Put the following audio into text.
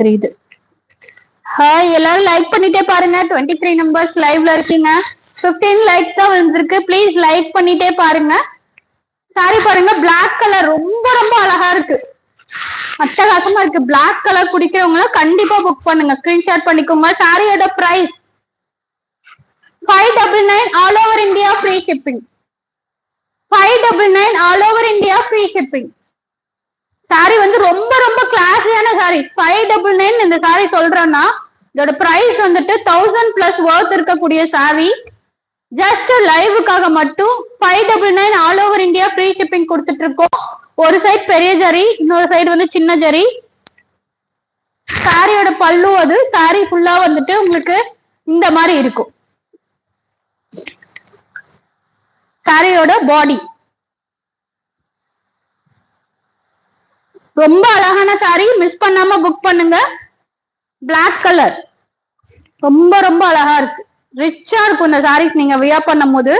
தெரியுது. ஹாய், எல்லாரும் லைக் பண்ணிட்டே பாருங்க. 23 நம்பர்ஸ் லைவ்ல இருக்கீங்க. 15 லைக்ஸ் தான் வந்திருக்கு. ப்ளீஸ் லைக் பண்ணிட்டே பாருங்க. சாரி பாருங்க, பிளாக் கலர் ரொம்ப ரொம்ப அழகா இருக்கு, அட்டகாசமா இருக்கு. பிளாக் கலர் குடிக்கிறவங்க கண்டிப்பா புக் பண்ணுங்க, ஸ்கிரீன்ஷாட் பண்ணிக்கோங்க. சாரியோட price 599 all over India free shipping. 599 all over India free shipping. Sari வந்து ரொம்ப ரொம்ப கிளாஸியான சாரி. 599 இந்த சாரி சொல்றேன்னா இதோட பிரைஸ் வந்துட்டு 1000+ வர்த் இருக்கக்கூடிய சாரி. ஜஸ்ட் லைவுக்காக மட்டும் 599 all over India free shipping கொடுத்துட்டு இருக்கோம். ஒரு சைடு பெரிய ஜரி, இன்னொரு சைடு வந்து சின்ன ஜரி. சாரியோட பல்லு அது. சாரி ஃபுல்லா வந்துட்டு உங்களுக்கு இந்த மாதிரி இருக்கும். சாரியோட பாடி ரொம்ப அழகான சாரி, மிஸ் பண்ணாம புக் பண்ணுங்க. பிளாக் கலர் ரொம்ப ரொம்ப அழகா இருக்கு, ரிச்சா இருக்கும் இந்த சாரீஸ் நீங்க வியர் பண்ணும் போது.